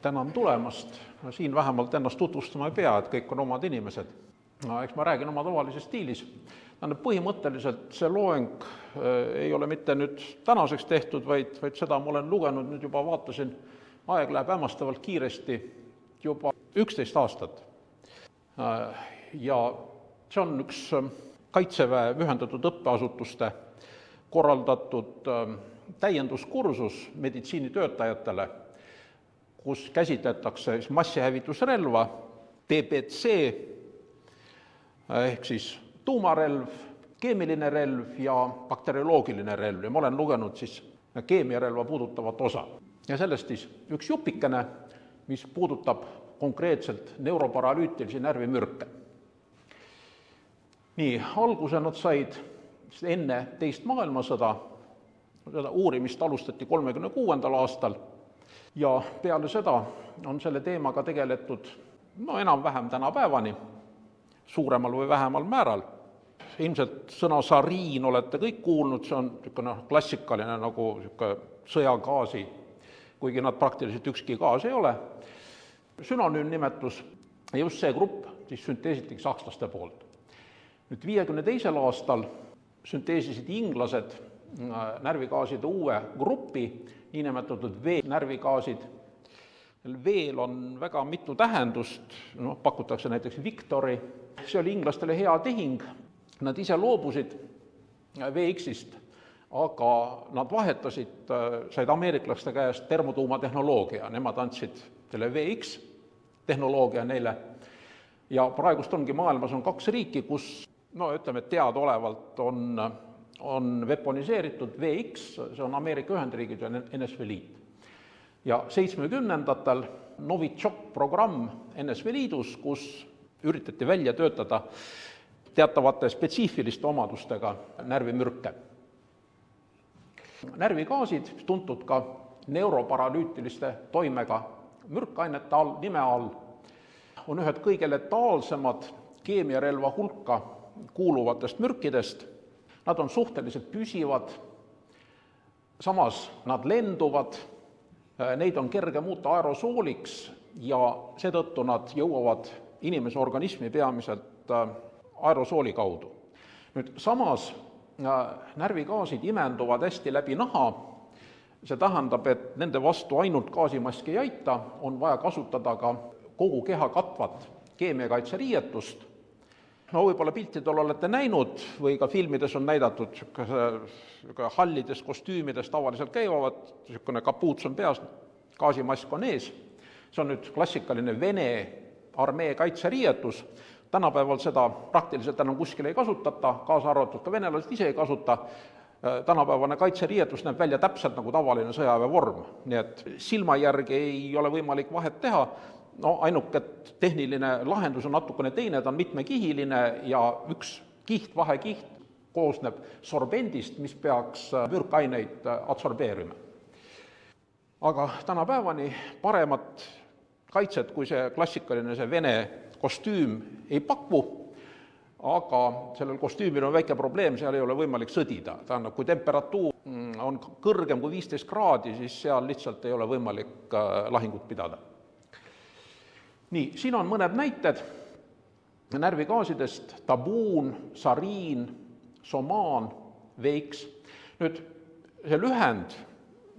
Tänan tulemast. Siin vähemalt ennast tutvustama ei pea, et kõik on omad inimesed. Eks ma räägin oma tavalises stiilis. Põhimõtteliselt see loeng ei ole mitte nüüd tänaseks tehtud, vaid seda ma olen lugenud, nüüd juba vaatasin, aeg läheb hämmastavalt kiiresti, juba 11 aastat. Ja see on üks Kaitseväe ühendatud õppeasutuste korraldatud täienduskursus meditsiinitöötajatele, kus käsitletakse massihävitusrelva, PPC, ehk siis tuumarelv, keemiline relv ja bakterioloogiline relv. Ja ma olen lugenud siis keemiarelva puudutavat osa. Ja sellest siis üks jupikene, mis puudutab konkreetselt neuroparalüütilisi närvimürke. Nii, alguse nad said enne teist maailmasõda, seda uurimist alustati 1936. aastal ja peale seda on selle teemaga tegeletud enam-vähem tänapäevani, suuremal või vähemal määral. Ilmselt sõna sariin olete kõik kuulnud, see on klassikaline nagu sõjagaasi, kuigi nad praktiliselt ükski gaas ei ole. Sünonüümnimetus ja just see grupp siis sünteesitigi sakslaste poolt. Nüüd 52. aastal sünteesisid inglased närvigaaside uue gruppi, niinimetatud V-närvigaasid. Veel on väga mitu tähendust, pakutakse näiteks Victori. See oli inglastele hea tehing, nad ise loobusid VX-ist, aga nad vahetasid, said ameeriklaste käest termotuumatehnoloogia, nemad andsid selle VX-tehnoloogia neile. Ja praegust ongi maailmas on 2 riiki, kus teadaolevalt on weaponiseeritud VX, see on Ameerika Ühendriigid ja NSV Liit. Ja 70-ndatel Novichok programm NSV Liidus, kus üritati välja töötada teatavate spetsiifiliste omadustega närvimürke. Närvigaasid, tuntud ka neuroparalüütiliste toimega mürkainete nime all, on ühed kõige letaalsemad keemiarelva hulka kuuluvatest mürkidest. Nad on suhteliselt püsivad, samas nad lenduvad, neid on kerge muuta aerosooliks ja seetõttu nad jõuavad inimese organismi peamiselt aerosooli kaudu. Nüüd, samas närvigaasid imenduvad hästi läbi naha, see tähendab, et nende vastu ainult gaasimaski ei aita, on vaja kasutada ka kogu keha katvat keemiakaitseriietust. Võib-olla piltidel olete näinud või ka filmides on näidatud hallides kostüümides tavaliselt käivad, kapuuts on peas, gaasimask on ees. See on nüüd klassikaline Vene armee kaitseriietus. Tänapäeval seda praktiliselt enam kuskil ei kasutata, kaasa arvatud ka venelased ise ei kasuta. Tänapäevane kaitseriietus näeb välja täpselt nagu tavaline sõjaväevorm, nii et silma järgi ei ole võimalik vahet teha. Ainuke tehniline lahendus on natukene teine, ta on mitmekihiline ja üks kiht, vahekiht koosneb sorbendist, mis peaks mürkaineid adsorbeerima. Aga tänapäevani paremat kaitset, kui see klassikaline see Vene kostüüm ei paku, aga sellel kostüümil on väike probleem, seal ei ole võimalik sõdida. Tähendab, kui temperatuur on kõrgem kui 15 kraadi, siis seal lihtsalt ei ole võimalik lahingut pidada. Nii, siin on mõned näited närvigaasidest, tabuun, sariin, somaan, VX. Nüüd, see lühend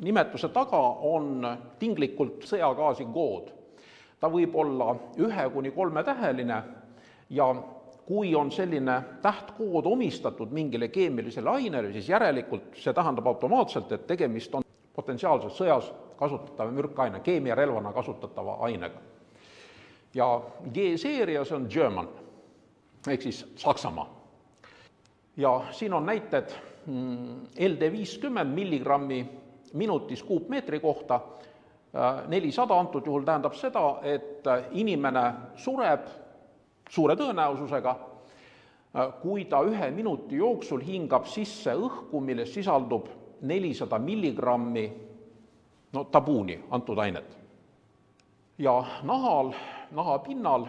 nimetuse taga on tinglikult sõjagaasi kood. Ta võib olla 1 kuni 3 täheline ja kui on selline tähtkood omistatud mingile keemilisele ainele, siis järelikult see tähendab automaatselt, et tegemist on potentsiaalselt sõjas kasutatava mürkaine, keemiarelvana kasutatava ainega. Ja G-seeria, see on German, ehk siis Saksamaa. Ja siin on näited LD50 milligrammi minutis kuupmeetri kohta, 400 antud juhul tähendab seda, et inimene sureb suure tõenäosusega, kui ta 1 minuti jooksul hingab sisse õhku, milles sisaldub 400 milligrammi tabuuni antud ainet. Ja naha pinnal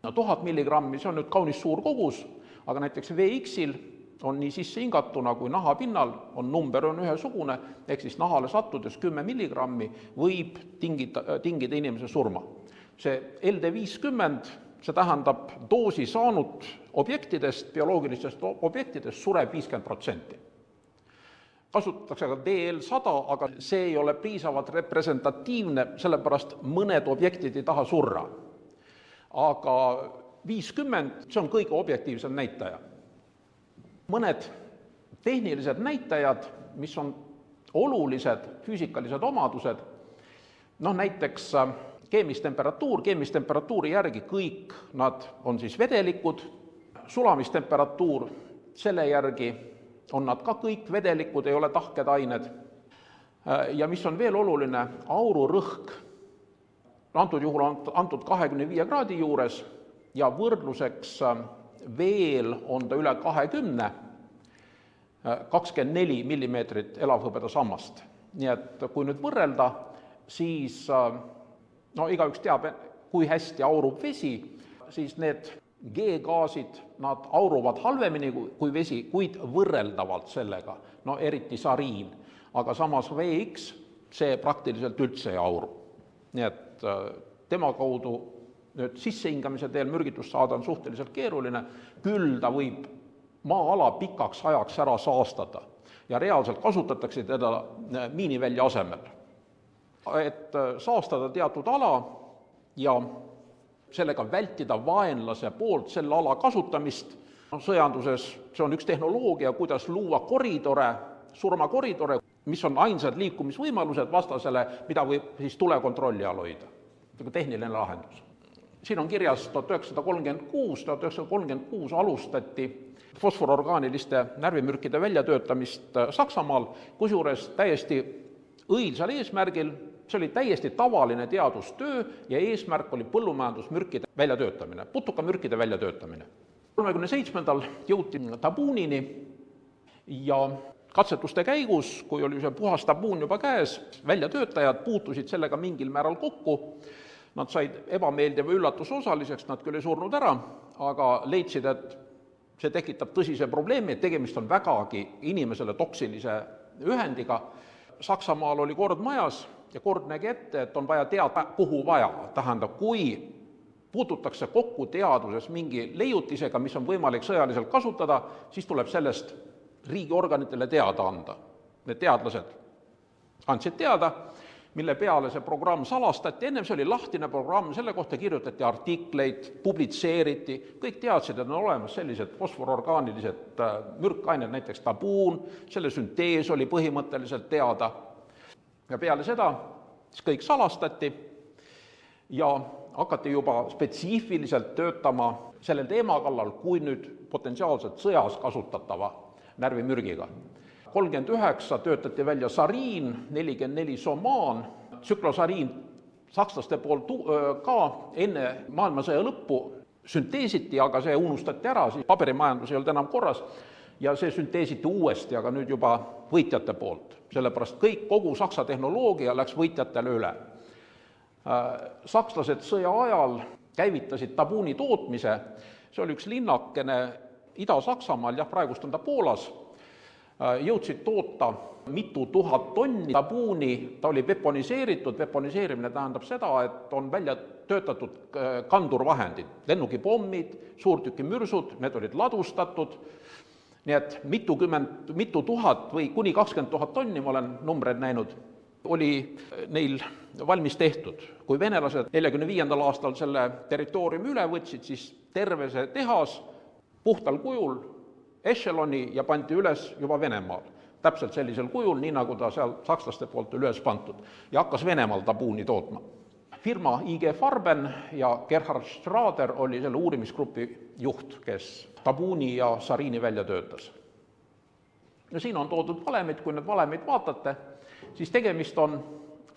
1000 milligrammi, see on nüüd kaunis suur kogus, aga näiteks VX-il on nii sisse hingatuna kui naha pinnal, number on ühesugune, ehk siis nahale sattudes 10 milligrammi võib tingida inimese surma. See LD50, see tähendab doosi saanud objektidest, bioloogilistest objektidest sureb 50%. Kasutatakse ka DL100, aga see ei ole piisavalt representatiivne, sellepärast mõned objektid ei taha surra. Aga 50, see on kõige objektiivsem näitaja. Mõned tehnilised näitajad, mis on olulised füüsikalised omadused, näiteks keemistemperatuuri järgi kõik nad on siis vedelikud, sulamistemperatuur selle järgi on nad ka kõik vedelikud, ei ole tahked ained. Ja mis on veel oluline, aururõhk, antud juhul on antud 25 kraadi juures ja võrdluseks veel on ta üle 20, 24 millimeetrit elavhõbeda sammast. Nii et kui nüüd võrrelda, siis igaüks teab, kui hästi aurub vesi, siis need G-gaasid, nad auruvad halvemini kui vesi, kuid võrreldavalt sellega, eriti sariin, aga samas VX, see praktiliselt üldse ei auru. Nii et tema kaudu nüüd sissehingamise teel mürgitust saada on suhteliselt keeruline, küll ta võib maa-ala pikaks ajaks ära saastada ja reaalselt kasutatakse teda miinivälja asemel. Et saastada teatud ala ja sellega vältida vaenlase poolt selle ala kasutamist. Sõjanduses see on üks tehnoloogia, kuidas luua koridore, surmakoridore, mis on ainsad liikumisvõimalused vastasele, mida võib siis tulekontrolli all hoida. Tehniline lahendus. Siin on kirjas 1936 alustati fosfororgaaniliste närvimürkide väljatöötamist Saksamaal, kusjuures täiesti õilsal eesmärgil. See oli täiesti tavaline teadustöö ja eesmärk oli põllumajandusmürkide väljatöötamine, putukamürkide väljatöötamine. 37. jõuti tabuunini ja katsetuste käigus, kui oli see puhas tabuun juba käes, väljatöötajad puutusid sellega mingil määral kokku. Nad said ebameeldiva üllatuse osaliseks, nad küll ei surnud ära, aga leidsid, et see tekitab tõsise probleemi, et tegemist on vägagi inimesele toksilise ühendiga. Saksamaal oli kord majas ja kord nägi ette, et on vaja teada, kuhu vaja. Tähendab, kui puututakse kokku teaduses mingi leiutisega, mis on võimalik sõjaliselt kasutada, siis tuleb sellest riigiorganitele teada anda. Need teadlased andsid teada, mille peale see programm salastati. Ennem see oli lahtine programm, selle kohta kirjutati artikleid, publitseeriti, kõik teadsid, et on olemas sellised fosfororgaanilised mürkained, näiteks tabuun, selle süntees oli põhimõtteliselt teada. Ja peale seda siis kõik salastati ja hakati juba spetsiifiliselt töötama sellel teema kallal, kui nüüd potentsiaalselt sõjas kasutatava närvimürgiga. 39 töötati välja sariin, 44 somaan, tsüklosariin sakslaste poolt ka enne maailmasõja lõppu sünteesiti, aga see unustati ära, siis paberimajandus ei olnud enam korras ja see sünteesiti uuesti, aga nüüd juba võitjate poolt. Sellepärast kogu saksa tehnoloogia läks võitjatele üle. Sakslased sõja ajal käivitasid tabuuni tootmise, see oli üks linnakene Ida-Saksamaal, praegust on ta Poolas, jõudsid toota mitu tuhat tonni tabuuni, ta oli veponiseeritud, veponiseerimine tähendab seda, et on välja töötatud kandurvahendid, lennukipommid, suurtükimürsud, need olid ladustatud, nii et mitu tuhat või kuni 20 000 tonni, ma olen numbreid näinud, oli neil valmis tehtud. Kui venelased 45. aastal selle territooriumi üle võtsid, siis terve see tehas puhtal kujul ešeloni ja pandi üles juba Venemaal. Täpselt sellisel kujul, nii nagu ta seal sakslaste poolt üles pantud ja hakkas Venemaal tabuuni tootma. Firma IG Farben ja Gerhard Schrader oli selle uurimisgrupi juht, kes tabuuni ja sariini välja töötas. Ja siin on toodud valemid, kui need valemid vaatate, siis tegemist on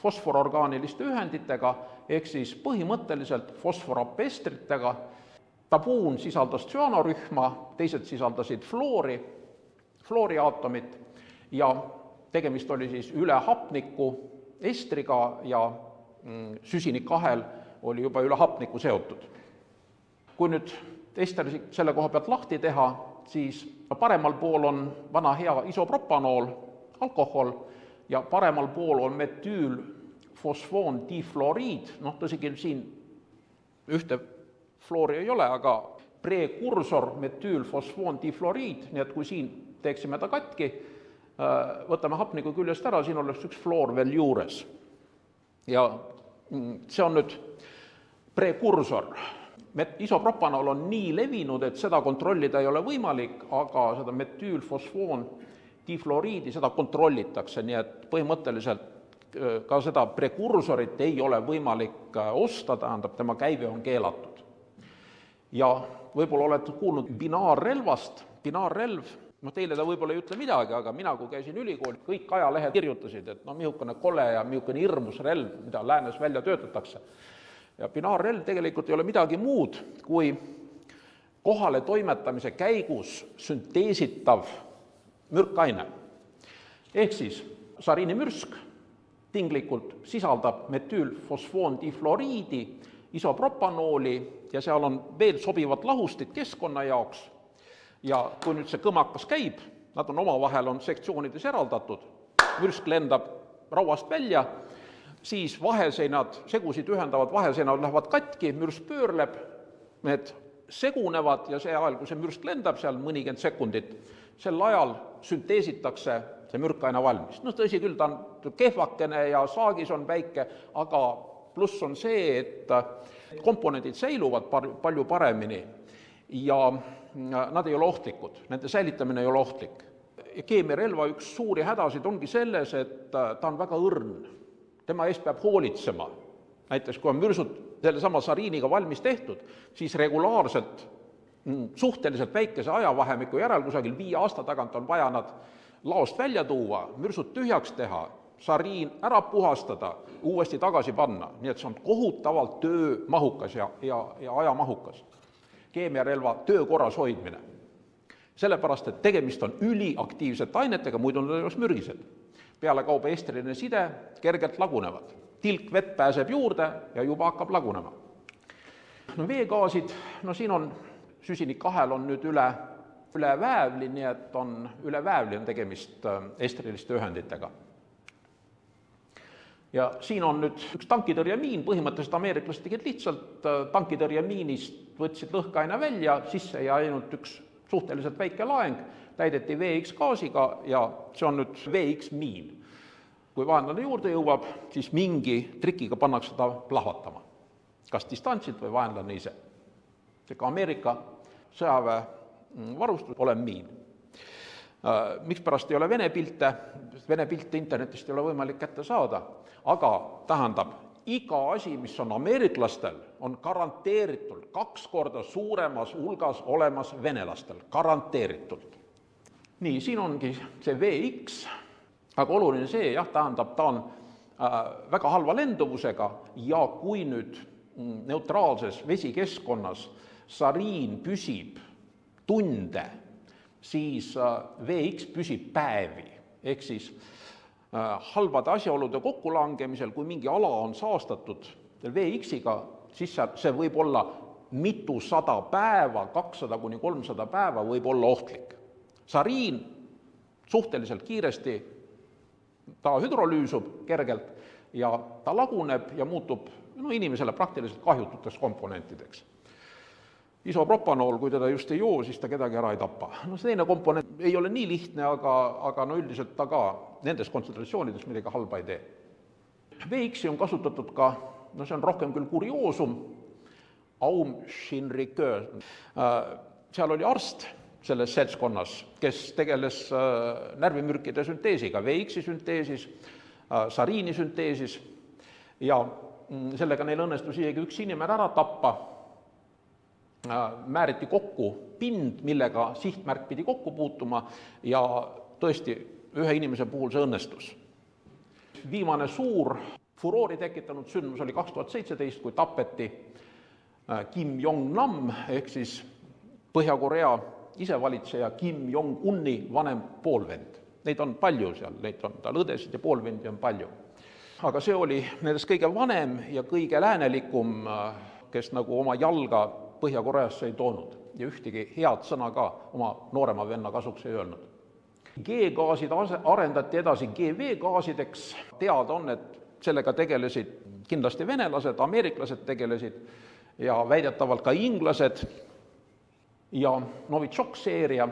fosfororgaaniliste ühenditega, ehk siis põhimõtteliselt fosforapestritega. Tabuun sisaldas tsüanorühma, teised sisaldasid fluoriaatomit ja tegemist oli siis üle hapniku estriga ja süsinikahel oli juba üle hapniku seotud. Kui nüüd ester selle koha pealt lahti teha, siis paremal pool on vana hea isopropanool, alkohol, ja paremal pool on metüülfosfoondifluoriid, tõsi küll siin ühte fluori ei ole, aga prekursor metüülfosfoondifluoriid, nii et kui siin teeksime ta katki, võtame hapniku küljest ära, siin oleks üks fluor veel juures. Ja see on nüüd prekursor. Isopropanool on nii levinud, et seda kontrollida ei ole võimalik, aga seda metüülfosfoondifluoriidi, seda kontrollitakse, nii et põhimõtteliselt ka seda prekursorit ei ole võimalik osta, tähendab, tema käive on keelatud. Ja võib-olla olete kuulnud binaarrelvast, binaarrelv, teile ta võib-olla ei ütle midagi, aga mina, kui käisin ülikool, kõik ajalehed kirjutasid, et mihukene kole ja mihukene hirmus relv, mida läänes välja töötatakse. Ja binaarrelv tegelikult ei ole midagi muud, kui kohale toimetamise käigus sünteesitav mürkaine. Ehk siis sariinimürsk tinglikult sisaldab metüülfosfoondifluoriidi, isopropanooli ja seal on veel sobivad lahustid keskkonna jaoks. Ja kui nüüd see kõmakas käib, nad on omavahel sektsioonides eraldatud, mürsk lendab rauast välja, siis vaheseinad, segusid ühendavad vaheseinad lähevad katki, mürsk pöörleb, need segunevad ja see ajal, kui see mürsk lendab seal mõnikümmend sekundit, sel ajal sünteesitakse see mürkaine valmis. Tõsi küll, ta on kehvakene ja saagis on väike, aga pluss on see, et komponendid säiluvad palju paremini ja nad ei ole ohtlikud, nende säilitamine ei ole ohtlik. Keemiarelva üks suuri hädasid ongi selles, et ta on väga õrn. Tema eest peab hoolitsema. Näiteks, kui on mürsud selle sama sariiniga valmis tehtud, siis regulaarselt, suhteliselt väikese ajavahemiku järel, kusagil 5 aasta tagant on vaja nad laost välja tuua, mürsud tühjaks teha, sariin ära puhastada, uuesti tagasi panna. Nii et see on kohutavalt töömahukas ja ajamahukas. Keemiarelva töökorras hoidmine. Sellepärast, et tegemist on üliaktiivsete ainetega, muidu nad oleks mürgised. Peale kauba estriline side kergelt lagunevad. Tilk vett pääseb juurde ja juba hakkab lagunema. Veegaasid, siin on süsinikahel on nüüd üle väävli, nii et üle väävli on tegemist estriliste ühenditega. Ja siin on nüüd üks tankitõrjemiin, põhimõtteliselt ameeriklased tegid lihtsalt tankitõrjemiinist võtsid lõhkaine välja, sisse ja ainult üks suhteliselt väike laeng, täideti VX-gaasiga ja see on nüüd VX-miin. Kui vaenlane juurde jõuab, siis mingi trikiga pannakse ta plahvatama. Kas distantsilt või vaenlane ise. See ka Ameerika sõjaväe varustus ole miin. Miks pärast ei ole Vene pilte internetist ei ole võimalik kätte saada, aga tähendab, iga asi, mis on ameeriklastel, on garanteeritult 2 korda suuremas hulgas olemas venelastel, garanteeritult. Nii, siin ongi see VX, aga oluline see, tähendab, ta on väga halva lenduvusega ja kui nüüd neutraalses vesikeskkonnas sariin püsib tunde, siis VX püsib päevi, ehk siis halbade asjaolude kokkulangemisel, kui mingi ala on saastatud VX-iga, siis see võib olla mitusada päeva, 200–300 päeva võib olla ohtlik. Sariin suhteliselt kiiresti, ta hüdrolüüsub kergelt ja ta laguneb ja muutub inimesele praktiliselt kahjututeks komponentideks. Isopropanool, kui teda just ei joo, siis ta kedagi ära ei tapa. See teine komponent ei ole nii lihtne, aga üldiselt ta ka nendes kontsentratsioonides midagi halba ei tee. VX-i on kasutatud ka, see on rohkem küll kurioosum, Aum Shinrikö. Seal oli arst selles seltskonnas, kes tegeles närvimürkide sünteesiga, VX-i sünteesis, sariini sünteesis ja sellega neil õnnestus isegi üks inimene ära tappa, määriti kokku pind, millega sihtmärk pidi kokku puutuma ja tõesti ühe inimese puhul see õnnestus. Viimane suur furoori tekitanud sündmus oli 2017, kui tapeti Kim Jong-nam ehk siis Põhja-Korea isevalitseja Kim Jong-unni vanem poolvend. Neid on palju seal, neid on tal õdesid ja poolvendi on palju. Aga see oli nendest kõige vanem ja kõige läänelikum, kes nagu oma jalga Põhja-Koreasse ei toonud ja ühtegi head sõna ka oma noorema venna kasuks ei öelnud. G-gaasid arendati edasi GV-gaasideks, teada on, et sellega tegelesid kindlasti venelased, ameeriklased tegelesid ja väidetavalt ka inglased ja Novitšok-seeria.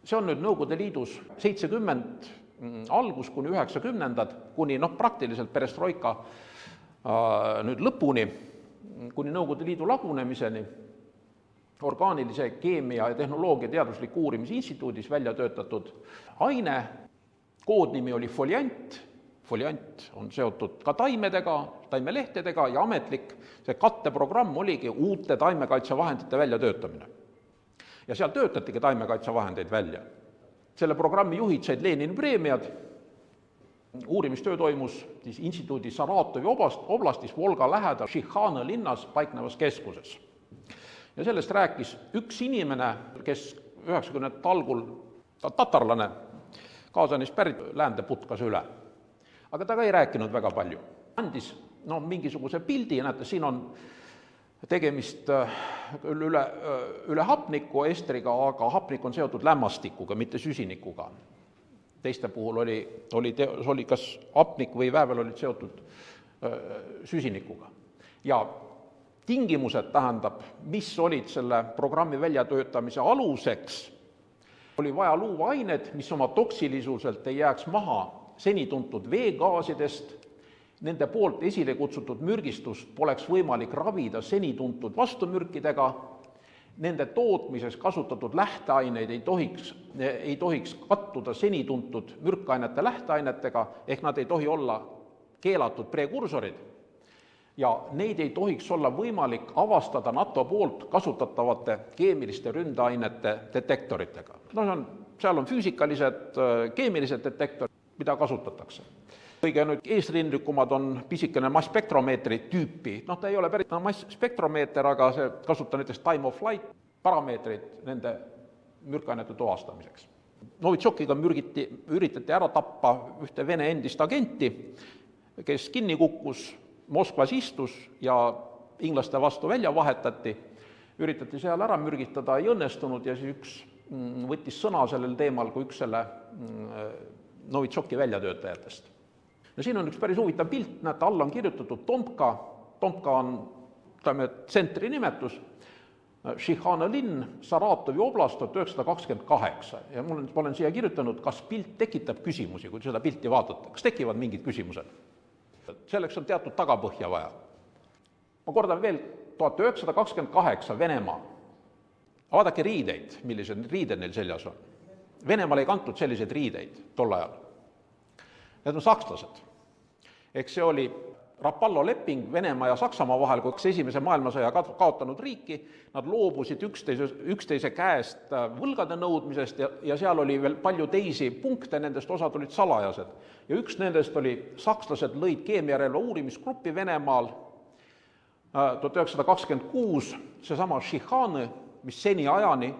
See on nüüd Nõukogude Liidus 70 algus kuni 90-ndad, kuni praktiliselt perestroika nüüd lõpuni, kuni Nõukogude Liidu lagunemiseni orgaanilise keemia ja tehnoloogia teadusliku uurimise instituudis välja töötatud aine, koodnimi oli foliant, foliant on seotud ka taimedega, taimelehtedega ja ametlik see katteprogramm oligi uute taimekaitsevahendite väljatöötamine. Ja seal töötatigi taimekaitsevahendeid välja. Selle programmi juhid said Lenini preemiad, uurimistöö toimus siis instituudi Saratovi oblastis Volga lähedal Šihhane linnas paiknevas keskuses. Ja sellest rääkis üks inimene, kes 90 algul, tatarlane, Kaasanist pärit, läände putkas üle. Aga ta ka ei rääkinud väga palju. Andis mingisuguse pildi, näete, siin on tegemist üle hapniku estriga, aga hapnik on seotud lämmastikuga, mitte süsinikuga. Teiste puhul oli kas hapnik või väävel olid seotud süsinikuga. Ja tingimused, tähendab, mis olid selle programmi väljatöötamise aluseks, oli vaja luua ained, mis oma toksilisuselt ei jääks maha seni tuntud veegaasidest, nende poolt esile kutsutud mürgistust poleks võimalik ravida seni tuntud vastumürkidega, nende tootmises kasutatud lähteaineid ei tohiks kattuda seni tuntud mürkainete lähteainetega, ehk nad ei tohi olla keelatud prekursorid, ja neid ei tohiks olla võimalik avastada NATO poolt kasutatavate keemiliste ründeainete detektoritega. Seal on füüsikalised, keemilised detektorid, mida kasutatakse. Kõige nüüd eesrindlikumad on pisikene massspektromeetri tüüpi, ta ei ole päris massspektromeeter, aga see kasutab näiteks time of flight parameetreid nende mürkainete tuvastamiseks. Novitšokiga üritati ära tappa ühte Vene endist agenti, kes kinni kukkus, Moskvas istus ja inglaste vastu välja vahetati, üritati seal ära mürgitada, ei õnnestunud ja siis üks võttis sõna sellel teemal kui üks selle Novitšoki väljatöötajatest. Ja siin on üks päris huvitav pilt, näete, alla on kirjutatud Tomka, Tomka on tsentri nimetus, Šihhane linn, Saratovi oblast 1928 ja ma olen siia kirjutanud, kas pilt tekitab küsimusi, kui seda pilti vaatate, kas tekivad mingid küsimused? Selleks on teatud tagapõhja vaja. Ma kordan veel, 1928 Venemaa. Vaadake riideid, millised riided neil seljas on. Venemaal ei kantud selliseid riideid tol ajal. Need on sakslased. Ehk see oli Rapallo leping Venemaa ja Saksamaa vahel, kui esimese maailmasõja kaotanud riiki, nad loobusid üksteise käest võlgade nõudmisest ja seal oli veel palju teisi punkte, nendest osad olid salajased. Ja üks nendest oli, sakslased lõid keemiarelva uurimisgruppi Venemaal 1926, seesama Šihhane, mis seni ajani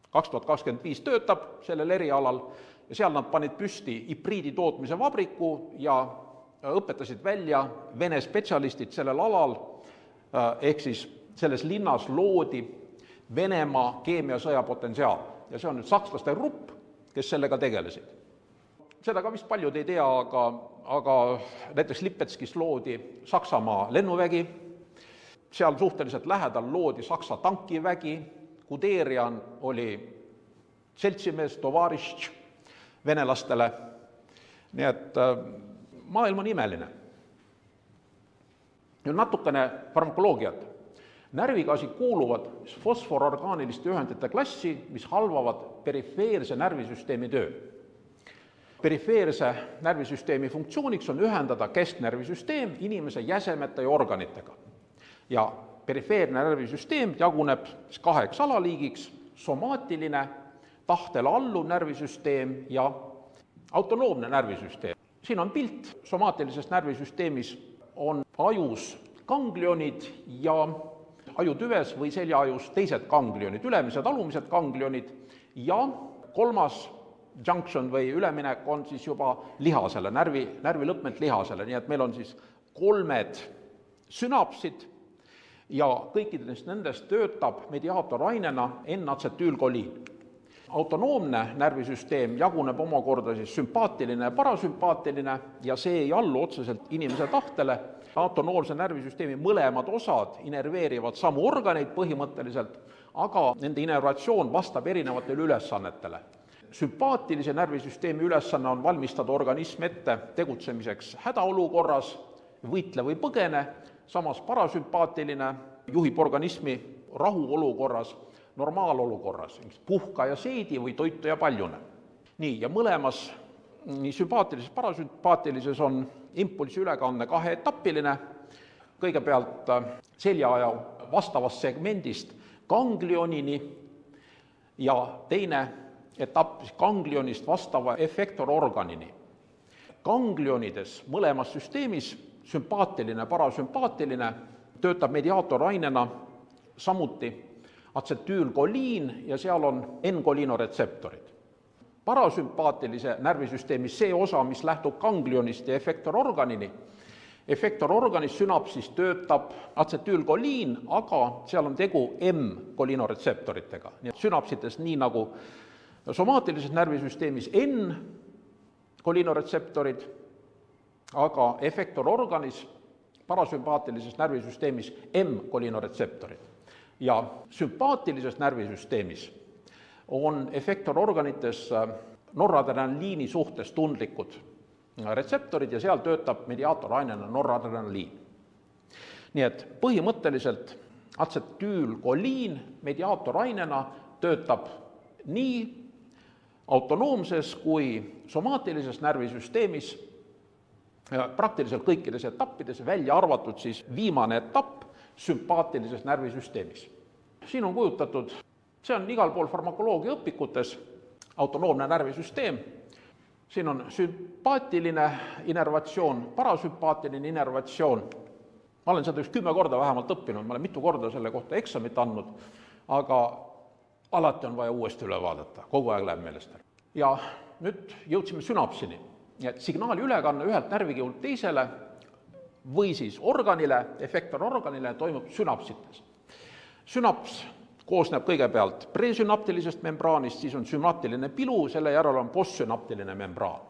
2025 töötab sellel erialal, ja seal nad panid püsti ipriidi tootmise vabriku ja õpetasid välja Vene spetsialistid sellel alal, ehk siis selles linnas loodi Venemaa keemiasõja potentsiaal. Ja see on nüüd sakslaste grupp, kes sellega tegelesid. Seda ka vist paljud ei tea, aga näiteks Lipetskis loodi Saksamaa lennuvägi, seal suhteliselt lähedal loodi Saksa tankivägi, Guderian oli seltsimees, tovarišč venelastele, nii et maailm on imeline. Nüüd natukene farmakoloogiat. Närvigaasi kuuluvad fosfororgaaniliste ühendite klassi, mis halvavad perifeerse närvisüsteemi töö. Perifeerse närvisüsteemi funktsiooniks on ühendada kesknärvisüsteem inimese jäsemete ja organitega. Ja perifeerne närvisüsteem jaguneb kaheks alaliigiks, somaatiline, tahtele alluv närvisüsteem ja autonoomne närvisüsteem. Siin on pilt, somaatilises närvisüsteemis on ajus ganglionid ja ajutüves või seljaajus teised ganglionid, ülemised, alumised ganglionid ja kolmas junction või üleminek on siis juba lihasele, närvilõpment lihasele, nii et meil on siis kolmed sünapsid ja kõikidest nendest töötab mediaatorainena N-atsetüülkoliin. Autonoomne närvisüsteem jaguneb omakorda siis sümpaatiline ja parasümpaatiline ja see ei allu otseselt inimese tahtele. Autonoomse närvisüsteemi mõlemad osad inerveerivad samu organeid põhimõtteliselt, aga nende inervatsioon vastab erinevatele ülesannetele. Sümpaatilise närvisüsteemi ülesanne on valmistada organism ette tegutsemiseks hädaolukorras, võitle või põgene, samas parasümpaatiline juhib organismi rahuolukorras, normaalolukorras, puhka ja seedi või toitu ja paljune. Nii, ja mõlemas, nii sümpaatilises ja parasümpaatilises on impulsi ülekanne kaheetapiline, kõigepealt seljaaja vastavast segmendist ganglionini ja teine etapp ganglionist vastava efektororganini. Ganglionides mõlemas süsteemis, sümpaatiline ja parasümpaatiline, töötab mediaatorainena samuti atsetüülkoliin ja seal on N-koliinoretseptorid. Parasümpaatilise närvisüsteemi see osa, mis lähtub ganglionist ja efektororganini, efektororganis sünapsis töötab atsetüülkoliin, aga seal on tegu M-koliinoretseptoritega. Nii et sünapsites nii nagu somaatilises närvisüsteemis N-koliinoretseptorid, aga efektororganis, parasümpaatilises närvisüsteemis M-koliinoretseptorid. Ja sümpaatilises närvisüsteemis on efektororganites noradrenaliini suhtes tundlikud retseptorid ja seal töötab mediaatorainena noradrenaliin. Nii et põhimõtteliselt atsetüülkoliin mediaatorainena töötab nii autonoomses kui somaatilises närvisüsteemis praktiliselt kõikides etappides, välja arvatud siis viimane etapp sümpaatilises närvisüsteemis. Siin on kujutatud, see on igal pool farmakoloogia õpikutes, autonoomne närvisüsteem, siin on sümpaatiline inervatsioon, parasümpaatiline inervatsioon. Ma olen seda 10 korda vähemalt õppinud, ma olen mitu korda selle kohta eksamit andnud, aga alati on vaja uuesti üle vaadata, kogu aeg läheb meelest ära. Ja nüüd jõudsime sünapsini, et signaali ülekanne ühelt närvikihult teisele või siis organile, efektororganile toimub sünapsites. Sünaps koosneb kõigepealt presünaptilisest membraanist, siis on sünaptiline pilu, selle järel on postsünaptiline membraan.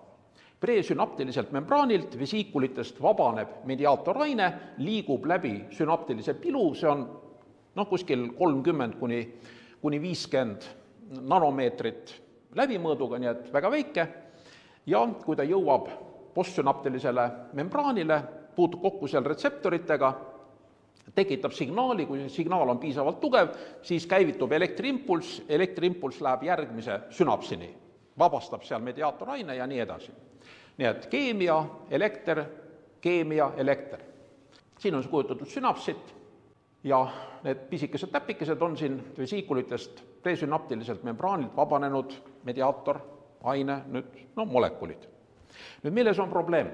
Presünaptiliselt membraanilt vesiikulitest vabaneb mediaatoraine, liigub läbi sünaptilise pilu, see on kuskil 30 kuni 50 nanomeetrit läbimõõduga, nii et väga väike, ja kui ta jõuab postsünaptilisele membraanile, puutub kokku seal retseptoritega, tekitab signaali, kui see signaal on piisavalt tugev, siis käivitub elektriimpulss läheb järgmise sünapsini, vabastab seal mediaatoraine ja nii edasi. Nii et keemia, elekter. Siin on kujutatud sünapsit ja need pisikesed täpikesed on siin vesiikulitest presünaptiliselt membraanilt vabanenud mediaatoraine, molekulid. Nüüd milles on probleem?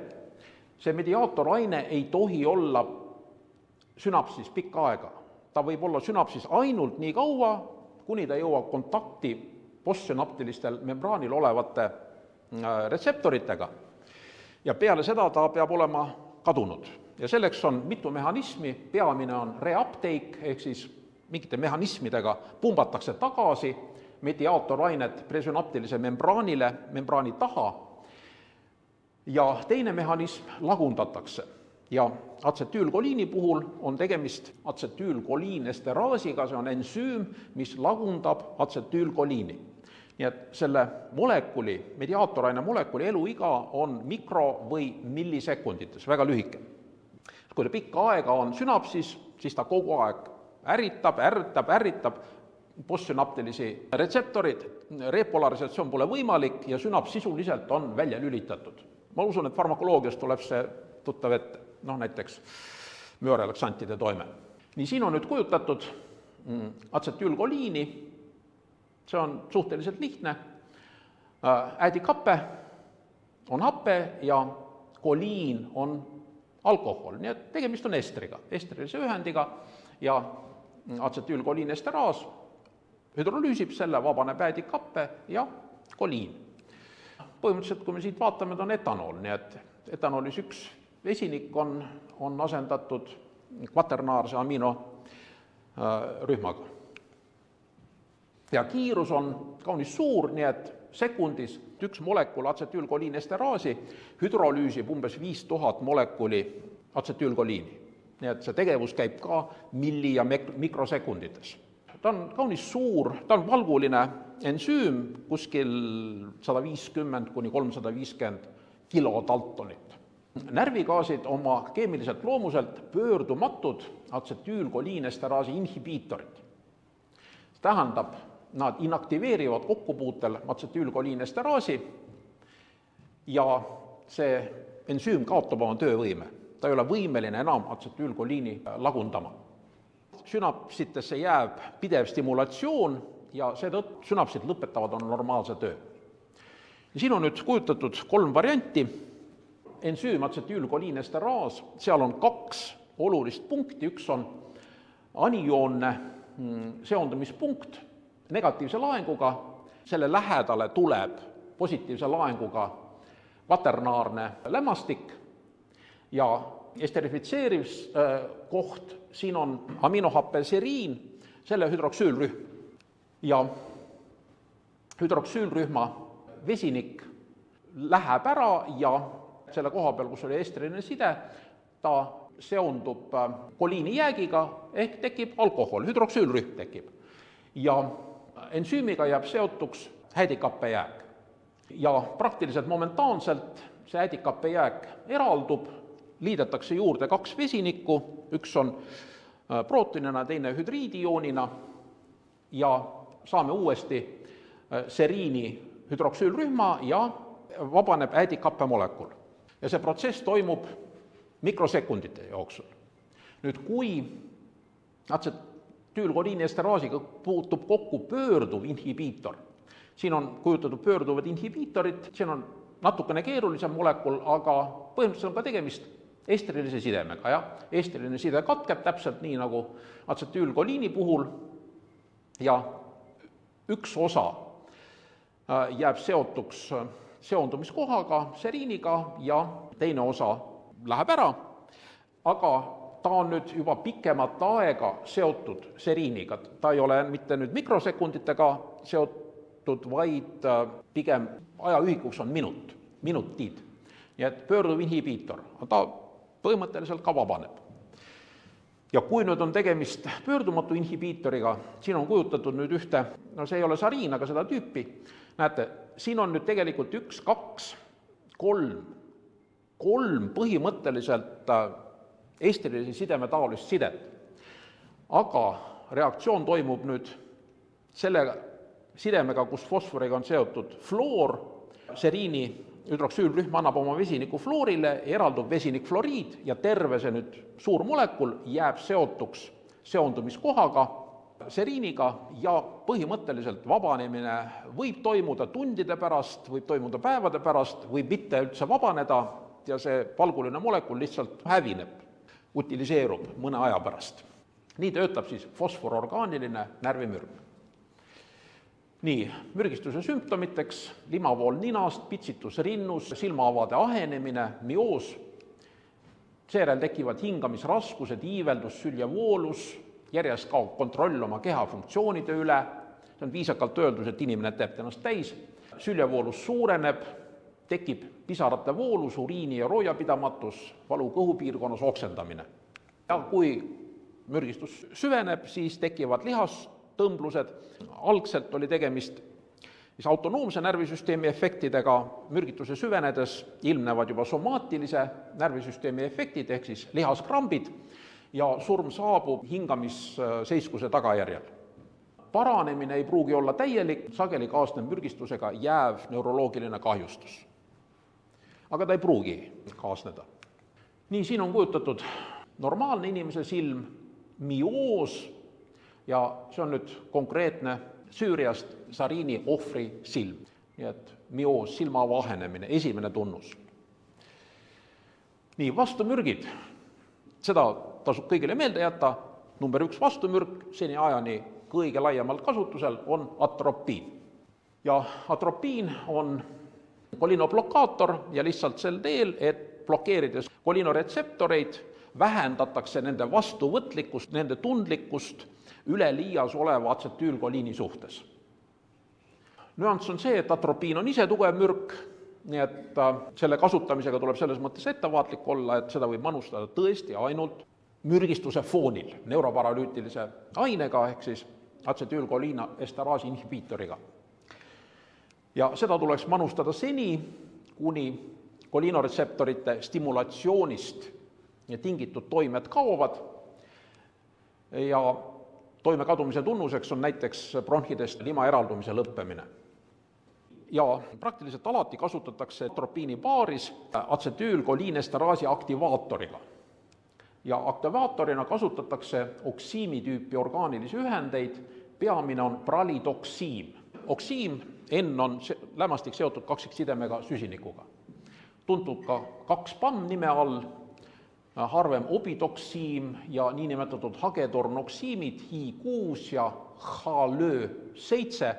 See mediaatoraine ei tohi olla sünapsis pikka aega. Ta võib olla sünapsis ainult nii kaua, kuni ta jõuab kontakti postsünaptilistel membraanil olevate retseptoritega. Ja peale seda ta peab olema kadunud. Ja selleks on mitu mehhanismi, peamine on reuptake, ehk siis mingite mehhanismidega pumbatakse tagasi mediaatorainet presünaptilise membraani taha, ja teine mehhanism lagundatakse. Ja atsetüülkoliini puhul on tegemist atsetüülkoliinesteraasiga, see on ensüüm, mis lagundab atsetüülkoliini. Nii et selle molekuli, mediaatoraine molekuli eluiga on mikro- või millisekundites, väga lühike. Kui ta pikka aega on sünapsis, siis ta kogu aeg ärritab postsünaptilisi retseptorid, repolarisatsioon pole võimalik ja sünaps sisuliselt on välja lülitatud. Ma usun, et farmakoloogias tuleb see tuttav ette, näiteks müorelaksantide toime. Nii, siin on nüüd kujutatud atsetüülkoliini, see on suhteliselt lihtne, äädikappe on happe ja koliin on alkohol, nii et tegemist on estriga, estrilise ühendiga ja atsetüülkoliinesteraas hüdrolüüsib selle, vabaneb äädikappe ja koliin. Põhimõtteliselt, kui me siit vaatame, on etanool, nii et etanoolis üks vesinik on asendatud kvaternaarse aminorühmaga. Ja kiirus on kaunis suur, nii et sekundis üks molekul atsetüülkoliinesteraasi hüdrolüüsib umbes 5000 molekuli atsetüülkoliini. Nii et see tegevus käib ka milli- ja mikrosekundites. Ta on kaunis suur, ta on valguline ensüüm, kuskil 150–350 kilodaltonit. Närvigaasid oma keemiliselt loomuselt pöördumatud atsetüülkoliinesteraasi inhibiitorid. Tähendab, nad inaktiveerivad kokkupuutel atsetüülkoliinesteraasi ja see ensüüm kaotab oma töövõime. Ta ei ole võimeline enam atsetüülkoliini lagundama. Sünapsitesse jääb pidev stimulatsioon ja seetõttu sünapsid lõpetavad on normaalse töö. Ja siin on nüüd kujutatud 3 varianti. Ensüüm atsetüülkoliinesteraas, seal on 2 olulist punkti, üks on aniyoonne seondumispunkt negatiivse laenguga, selle lähedale tuleb positiivse laenguga kvaternaarne lämmastik ja esterifitseerimiskoht, siin on aminohappe seriin, selle hüdroksüülrühm. Ja hüdroksüülrühma vesinik läheb ära ja selle koha peal, kus oli estriline side, ta seondub koliinijäägiga ehk tekib alkohol, hüdroksüülrühm tekib. Ja ensüümiga jääb seotuks hädikappejääk. Ja praktiliselt momentaanselt see hädikappejääk eraldub, liidetakse juurde 2 vesinikku, üks on prootonina, teine hüdriidioonina ja saame uuesti seriini hüdroksüülrühma ja vabaneb hädikappemolekul. Ja see protsess toimub mikrosekundite jooksul. Nüüd, kui atsetüülkoliiniesteraasiga puutub kokku pöörduv inhibiitor, siin on kujutatud pöörduvad inhibiitorid, siin on natukene keerulisem molekul, aga põhimõtteliselt on ka tegemist estrilise sidemega. Ja estriline side katkeb täpselt nii nagu atsetüülkoliini puhul ja üks osa jääb seotuks seondumiskohaga, seriiniga ja teine osa läheb ära, aga ta on nüüd juba pikemat aega seotud seriiniga. Ta ei ole mitte nüüd mikrosekunditega seotud, vaid pigem ajaühikuks on minutid. Nii et pöörduv inhibiitor, ta põhimõtteliselt ka vabaneb. Ja kui nüüd on tegemist pöördumatu inhibiitoriga, siin on kujutatud nüüd ühte, no see ei ole sariin, aga seda tüüpi, näete, siin on nüüd tegelikult 1, 2, 3 põhimõtteliselt estrilise sideme taolist sidet. Aga reaktsioon toimub nüüd selle sidemega, kus fosforiga on seotud fluor, seriini hüdroksüülrühm annab oma vesiniku fluorile, eraldub vesinikfloriid ja terve see nüüd suur molekul jääb seotuks seondumiskohaga, seriiniga ja põhimõtteliselt vabanemine võib toimuda tundide pärast, võib toimuda päevade pärast, võib mitte üldse vabaneda ja see valguline molekul lihtsalt hävineb, utiliseerub mõne aja pärast. Nii töötab siis fosfororgaaniline närvimürg. Nii, mürgistuse sümptomiteks limavool ninast, pitsitus rinnus, silmaavade ahenemine, mioos, seejärel tekivad hingamisraskused, iiveldus, süljevoolus, järjest kaob kontroll oma keha funktsioonide üle, see on viisakalt öeldus, et inimene teeb ennast täis, süljevoolus suureneb, tekib pisarate voolus, uriini ja roojapidamatus, valu kõhupiirkonnas, oksendamine. Ja kui mürgistus süveneb, siis tekivad lihastõmblused, algselt oli tegemist autonoomse närvisüsteemi efektidega, mürgituse süvenedes ilmnevad juba somaatilise närvisüsteemi efektid ehk siis lihaskrambid ja surm saabub hingamisseiskuse tagajärjel. Paranemine ei pruugi olla täielik, sageli kaasneb mürgistusega jääv neuroloogiline kahjustus. Aga ta ei pruugi kaasneda. Nii, siin on kujutatud normaalne inimese silm, mioos ja see on nüüd konkreetne Süüriast sariini ohvri silm. Nii et mioos, silmaava ahenemine, esimene tunnus. Nii, vastumürgid, seda tasub kõigile meelde jätta. Number 1 vastumürk seni ajani kõige laiemalt kasutusel on atropiin. Ja atropiin on koliinoblokaator ja lihtsalt sel teel, et blokeerides koliinoretseptoreid vähendatakse nende vastuvõtlikkust, nende tundlikkust üleliias oleva atsetüülkoliini suhtes. Nüanss on see, et atropiin on ise tugev mürk, nii et selle kasutamisega tuleb selles mõttes ettevaatlik olla, et seda võib manustada tõesti ainult mürgistuse foonil, neuroparalüütilise ainega ehk siis atsetüülkoliina esteraasi inhibiitoriga. Ja seda tuleks manustada seni, kuni koliinoretseptorite stimulatsioonist tingitud toimed kaovad ja toime kadumise tunnuseks on näiteks bronhidest lima eraldumise lõppemine. Ja praktiliselt alati kasutatakse atropiini paaris atsetüülkoliinesteraasi aktivaatoriga. Ja aktivaatorina kasutatakse oksiimitüüpi orgaanilisi ühendeid, peamine on pralidoksiim. Oksiim, N on lämmastik seotud kaksiksidemega süsinikuga. Tuntud ka 2-PAM nime all, harvem obidoksiim ja niinimetatud hagedornoksiimid Hi6 ja HLÖ7.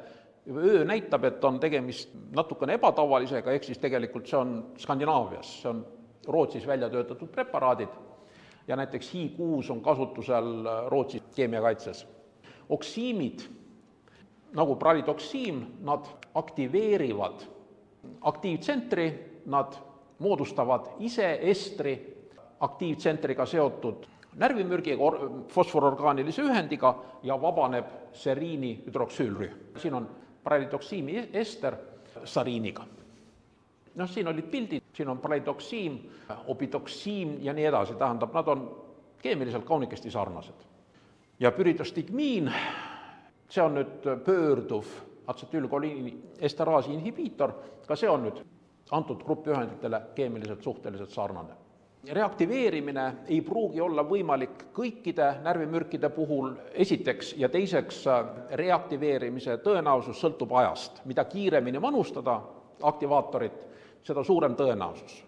Öö näitab, et on tegemist natukene ebatavalisega, ehk siis tegelikult see on Skandinaavias, see on Rootsis välja töötatud preparaadid ja näiteks Hi6 on kasutusel Rootsi keemiakaitses. Oksiimid, nagu pralidoksiim, nad aktiveerivad aktiivtsentri, nad moodustavad ise estri aktiivtsentriga seotud närvimürgiga, fosfororgaanilise ühendiga ja vabaneb seriini hüdroksüülrühm. Siin on pralidoksiimi ester sariiniga. Siin olid pildid, siin on pralidoksiim, obidoksiim ja nii edasi, tähendab, nad on keemiliselt kaunikesti sarnased. Ja pyridostigmiin, see on nüüd pöörduv atsetüülkoliini esteraasi inhibiitor, ka see on nüüd antud grupiühenditele keemiliselt suhteliselt sarnane. Reaktiveerimine ei pruugi olla võimalik kõikide närvimürkide puhul, esiteks, ja teiseks reaktiveerimise tõenäosus sõltub ajast. Mida kiiremini manustada aktivaatorit, seda suurem tõenäosus.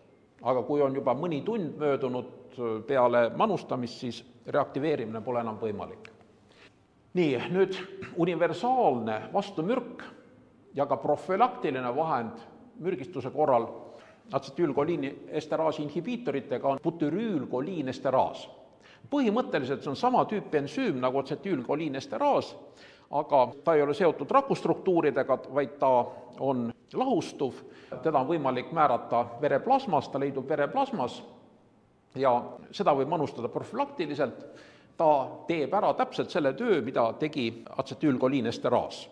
Aga kui on juba mõni tund möödunud peale manustamist, siis reaktiveerimine pole enam võimalik. Nii, nüüd universaalne vastumürk ja ka profülaktiline vahend mürgistuse korral atsetüülkoliini esteraasi inhibiitoritega on butürüülkoliinesteraas. Põhimõtteliselt see on sama tüüpi ensüüm nagu atsetüülkoliinesteraas, aga ta ei ole seotud rakustruktuuridega, vaid ta on lahustuv, teda on võimalik määrata vereplasmas, ta leidub vereplasmas ja seda võib manustada profülaktiliselt, ta teeb ära täpselt selle töö, mida tegi atsetüülkoliinesteraas.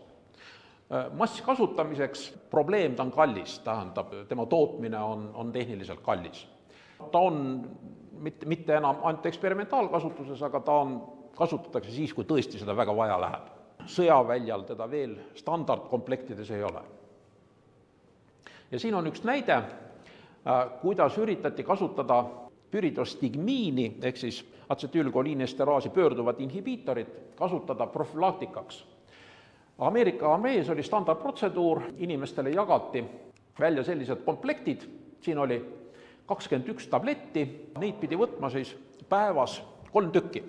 Masskasutamiseks probleem, ta on kallis, tähendab, tema tootmine on tehniliselt kallis. Ta on mitte enam ainult eksperimentaalkasutuses, aga ta kasutatakse siis, kui tõesti seda väga vaja läheb. Sõjaväljal teda veel standardkomplektides ei ole. Ja siin on üks näide, kuidas üritati kasutada pyridostigmiini, ehk siis atsetüülkoliinesteraasi pöörduvat inhibiitorit, kasutada profülaktikaks. Ameerika armees oli standardprotseduur, inimestele jagati välja sellised komplektid, siin oli 21 tabletti, neid pidi võtma siis päevas 3 tükki,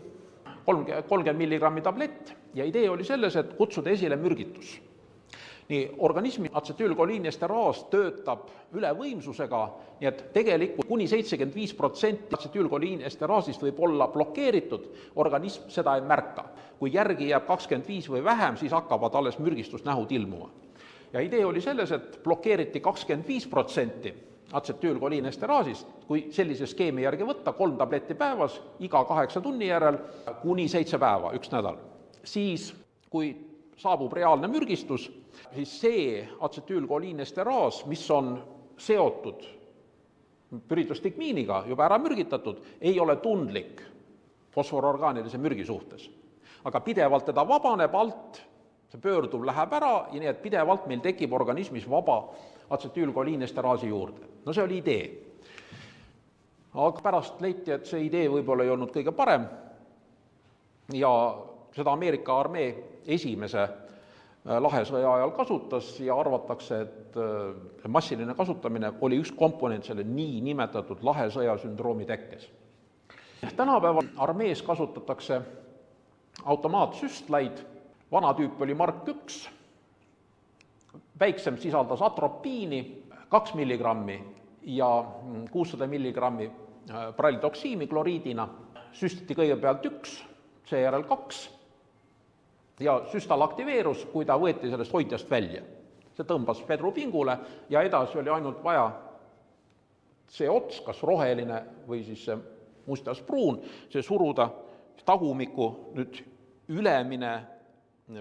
30 milligrammi tablett ja idee oli selles, et kutsuda esile mürgitus. Nii organismi atsetüülkoliinesteraas töötab ülevõimsusega, nii et tegelikult kuni 75% atsetüülkoliinesteraasist võib olla blokeeritud, organism seda ei märka. Kui järgi jääb 25 või vähem, siis hakkavad alles mürgistusnähud ilmuma. Ja idee oli selles, et blokeeriti 25% atsetüülkoliinesteraasist, kui sellise skeemi järgi võtta 3 tabletti päevas, iga 8 tunni järel kuni 7 päeva, 1 nädal. Siis, kui saabub reaalne mürgistus, siis see atsetüülkoliinesteraas, mis on seotud pyridostigmiiniga, juba ära mürgitatud, ei ole tundlik fosfororgaanilise mürgi suhtes. Aga pidevalt teda vabaneb alt, see pöörduv läheb ära ja nii, et pidevalt meil tekib organismis vaba atsetüülkoliinesteraasi juurde. No see oli idee. Aga pärast leiti, et see idee võib-olla ei olnud kõige parem ja seda Ameerika armee esimese lahesõja ajal kasutas ja arvatakse, et massiline kasutamine oli üks komponent selle nii nimetatud lahesõja sündroomi tekkes. Tänapäeval armees kasutatakse automaatsüstlaid, vana tüüp oli Mark 1, väiksem sisaldas atropiini 2 milligrammi ja 600 milligrammi pralitoksiimi kloriidina, süstiti kõigepealt 1, seejärel 2 ja süstal aktiveerus, kui ta võeti sellest hoidjast välja. See tõmbas vedru pingule ja edasi oli ainult vaja see ots, kas roheline või siis see mustas-pruun, see suruda tagumiku nüüd ülemine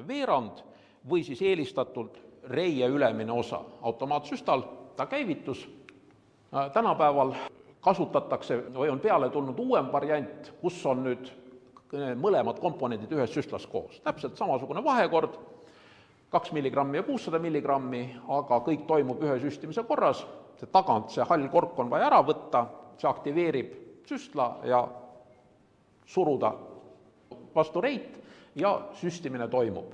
veerand või siis eelistatult reie ülemine osa. Automaatsüstal ta käivitus. Tänapäeval kasutatakse või on peale tulnud uuem variant, kus on nüüd mõlemad komponendid ühes süstlas koos. Täpselt samasugune vahekord, 2 milligrammi ja 600 milligrammi, aga kõik toimub ühe süstimise korras. See tagant, see hall kork on vaja ära võtta, see aktiveerib süstla ja suruda vastu reit ja süstimine toimub.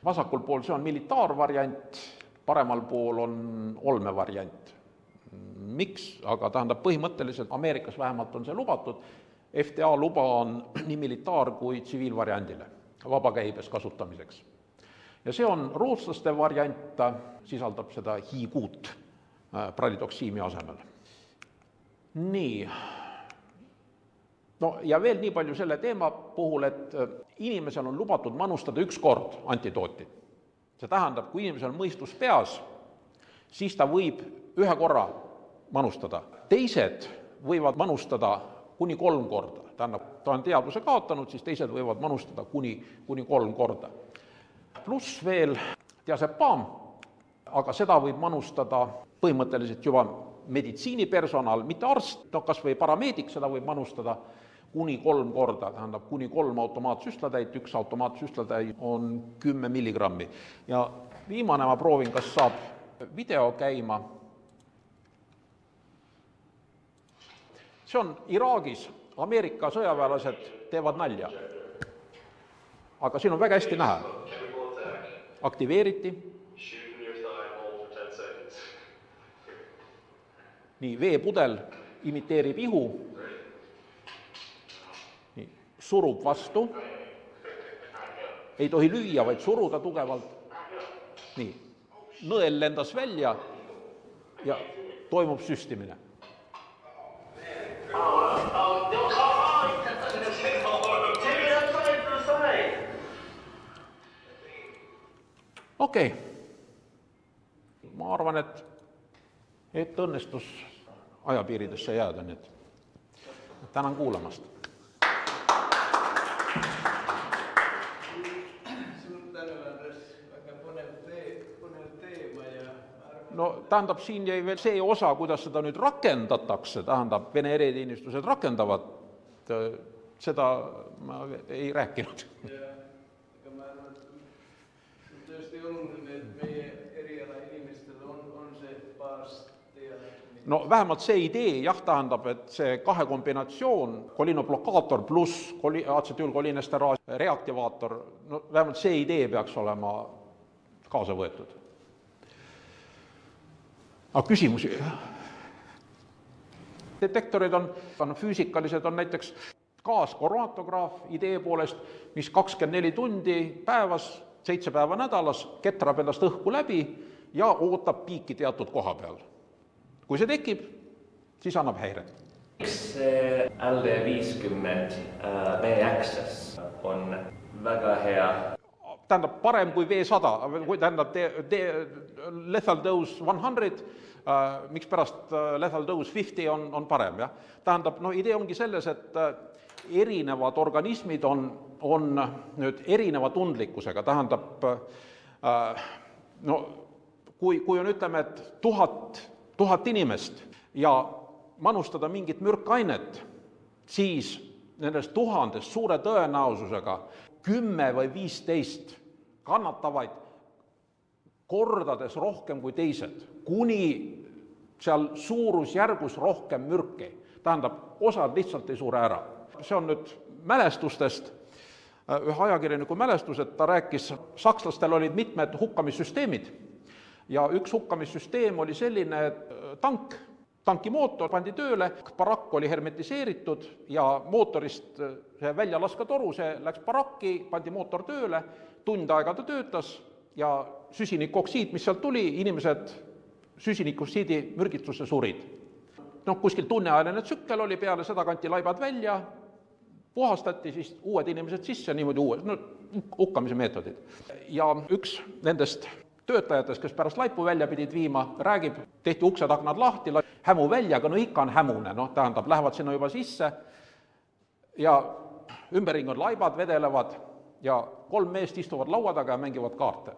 Vasakul pool see on militaarvariant, paremal pool on olmevariant. Miks? Aga tähendab põhimõtteliselt, Ameerikas vähemalt on see lubatud, FDA luba on nii militaar- kui tsiviilvariandile vabakäibes kasutamiseks. Ja see on rootslaste variant, sisaldab seda hiiguut pralitoksiimi asemel. Nii. No ja veel nii palju selle teema puhul, et inimesel on lubatud manustada 1 kord antidootit. See tähendab, kui inimesel on mõistus peas, siis ta võib 1 korra manustada. Teised võivad manustada kuni 3 korda. Tähendab, ta on teadvuse kaotanud, siis teised võivad manustada kuni 3 korda. Pluss veel diasepaam, aga seda võib manustada põhimõtteliselt juba meditsiinipersonal, mitte arst, kas või parameedik, seda võib manustada kuni 3 korda, tähendab kuni 3 automaatsüstlatäit, 1 automaatsüstlatäit on 10 milligrammi. Ja viimane ma proovin, kas saab video käima. See on Iraagis, Ameerika sõjaväelased teevad nalja. Aga siin on väga hästi näha. Aktiveeriti. Nii, veepudel imiteerib ihu. Nii, surub vastu. Ei tohi lüüa, vaid suruda tugevalt. Nii, nõel lendas välja ja toimub süstimine. Okei. Ma arvan, et õnnestus ajapiiridesse jääda nüüd. Tänan kuulamast. No tähendab, siin jäi veel see osa, kuidas seda nüüd rakendatakse, tähendab, Vene eriteenistused rakendavad, seda ma ei rääkinud. Aga ma arvan, et on tõesti oluline, et meie eriala inimestel on see baas teada. No vähemalt see idee, jah, tähendab, et see 2 kombinatsioon, kolinoblokaator pluss atsetüülkolinesteraas, reaktivaator, no vähemalt see idee peaks olema kaasa võetud. Aga küsimusi? Detektorid on füüsikalised, on näiteks gaaskoromatograaf idee poolest, mis 24 tundi päevas, 7 päeva nädalas ketrab endast õhku läbi ja ootab piiki teatud koha peal. Kui see tekib, siis annab häiret. Miks see LD50 V-Access on väga hea? Tähendab, parem kui V100, tähendab lethal dose 100, miks pärast lethal dose 50 on parem, jah. Tähendab, no idee ongi selles, et erinevad organismid on nüüd erineva tundlikkusega, tähendab, no kui on, ütleme, et 1000 inimest ja manustada mingit mürkainet, siis nendest 1000 suure tõenäosusega 10 või 15 kannatavaid kordades rohkem kui teised, kuni seal suurusjärgus rohkem mürki. Tähendab, osad lihtsalt ei sure ära. See on nüüd mälestustest, ühe ajakirjaniku mälestused, ta rääkis, sakslastel olid mitmed hukkamissüsteemid ja üks hukkamissüsteem oli selline, et tanki mootor pandi tööle, barakk oli hermetiseeritud ja mootorist see väljalasketoru, see läks barakki, pandi mootor tööle, tund aega ta töötas ja süsinikoksiid, mis sealt tuli, inimesed süsinikoksiidi mürgitusse surid. kuskil tunneajaline tsükkel oli, peale seda kanti laibad välja, puhastati, siis uued inimesed sisse, niimoodi hukkamise meetodid. Ja üks nendest töötajatest, kes pärast laipu välja pidid viima, räägib, tehti uksed-aknad lahti, hämu välja, aga ikka on hämune, tähendab, lähevad sinna juba sisse ja ümberring on laibad, vedelevad ja 3 meest istuvad laua taga ja mängivad kaarte.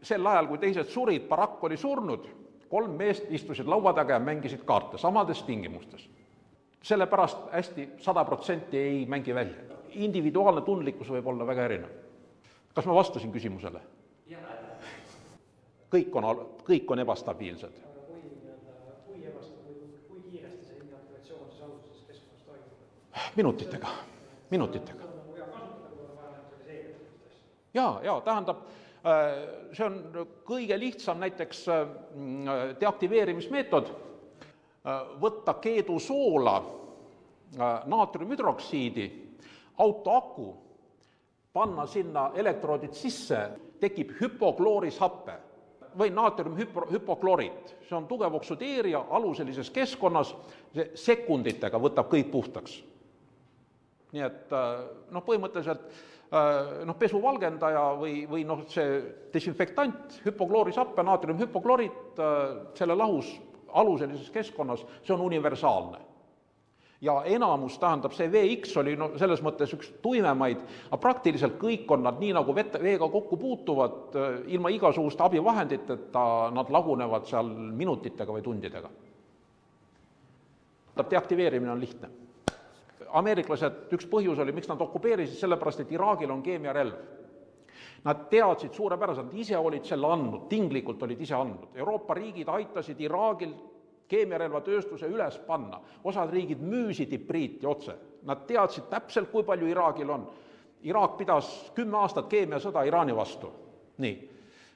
Sel ajal, kui teised surid, barakk oli surnud, 3 meest istusid laua taga ja mängisid kaarte samades tingimustes. Sellepärast hästi 100% ei mängi välja. Individuaalne tundlikkus võib olla väga erinev. Kas ma vastasin küsimusele? Kõik on ebastabiilsed. Kui ebastabiilsed, kui kiiresti see inaktivatsioon siis alguses keskkonnas toimub? Minutitega. Jaa, tähendab, see on kõige lihtsam näiteks deaktiveerimismeetod, võtta keedusoola, naatriumhüdroksiidi, autoaku, panna sinna elektroodid sisse, tekib hüpokloorishappe või naatriumhüpoklorit. See on tugev oksudeerija aluselises keskkonnas, see sekunditega võtab kõik puhtaks. Nii et põhimõtteliselt pesuvalgendaja või see desinfektant, hüpokloorishappe, naatriumhüpoklorit, selle lahus aluselises keskkonnas, see on universaalne. Ja enamus, tähendab, see VX oli selles mõttes üks tuimemaid, aga praktiliselt kõik on nad nii nagu veega kokku puutuvad, ilma igasugust abivahenditeta, nad lagunevad seal minutitega või tundidega. Deaktiveerimine on lihtne. Ameeriklased, üks põhjus oli, miks nad okupeerisid, sellepärast, et Iraagil on keemiarelv. Nad teadsid suurepäraselt, nad ise olid selle andnud, tinglikult olid ise andnud. Euroopa riigid aitasid Iraagil keemiarelvatööstuse üles panna. Osad riigid müüsid ipriiti otse. Nad teadsid täpselt, kui palju Iraagil on. Iraak pidas 10 aastat keemiasõda Iraani vastu. Nii.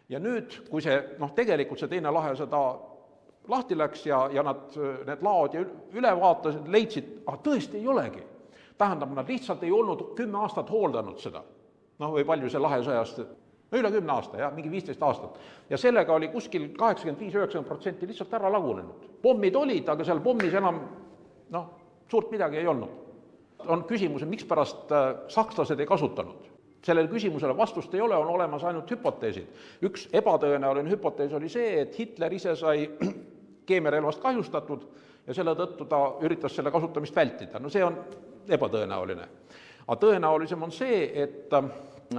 Ja nüüd, kui see, tegelikult see teine lahesõda lahti läks ja need laod üle vaatasid, leidsid, tõesti ei olegi. Tähendab, nad lihtsalt ei olnud 10 aastat hooldanud seda. Või palju see lahesõjast, üle 10 aasta, mingi 15 aastat. Ja sellega oli kuskil 85-90% lihtsalt ära lagunenud. Pommid olid, aga seal pommis enam suurt midagi ei olnud. On küsimus, miks pärast sakslased ei kasutanud. Sellele küsimusele vastust ei ole, on olemas ainult hüpoteesid. Üks ebatõenäoline hüpotees oli see, et Hitler ise sai keemiarelvast kahjustatud ja selle tõttu ta üritas selle kasutamist vältida. See on ebatõenäoline. Aga tõenäolisem on see, et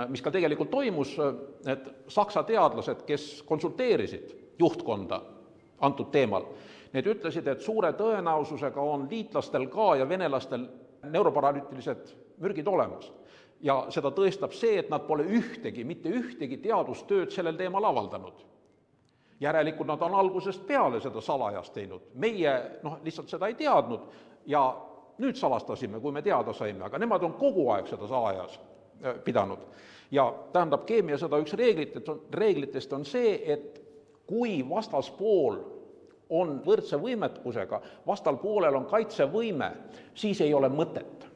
mis ka tegelikult toimus, et saksa teadlased, kes konsulteerisid juhtkonda antud teemal, need ütlesid, et suure tõenäosusega on liitlastel ka ja venelastel neuroparalüütilised mürgid olemas. Ja seda tõestab see, et nad pole mitte ühtegi teadustööd sellel teemal avaldanud. Järelikult nad on algusest peale seda salajast teinud. Meie lihtsalt seda ei teadnud ja nüüd salastasime, kui me teada saime, aga nemad on kogu aeg seda salajas pidanud. Ja tähendab, keemiasõda üks reeglitest on see, et kui vastaspool on võrdse võimekusega, vastalpoolel on kaitsevõime, siis ei ole mõtet.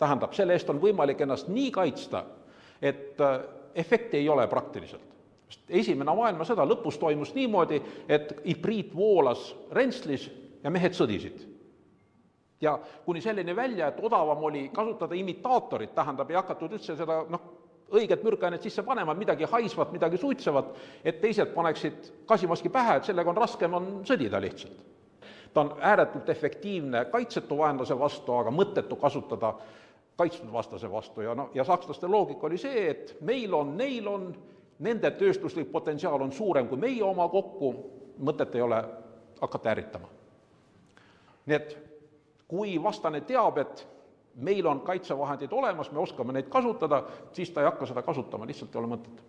Tähendab, selle eest on võimalik ennast nii kaitsta, et efekti ei ole praktiliselt. Esimene maailmasõda lõpus toimus niimoodi, et ipriit voolas Rentslis ja mehed sõdisid. Ja kuni selline välja, et odavam oli kasutada imitaatorit, tähendab, ei hakatud üldse seda õiget mürkainet sisse panema, midagi haisvat, midagi suitsevat, et teised paneksid gaasimaski pähe, et sellega on raskem sõdida lihtsalt. Ta on ääretult efektiivne kaitsetu vaenlase vastu, aga mõttetu kasutada kaitstud vastase vastu. Ja sakslaste loogika oli see, et neil on, nende tööstuslik potentsiaal on suurem kui meie oma kokku, mõtet ei ole hakata ärritama. Nii et kui vastane teab, et meil on kaitsevahendid olemas, me oskame neid kasutada, siis ta ei hakka seda kasutama, lihtsalt ei ole mõtet.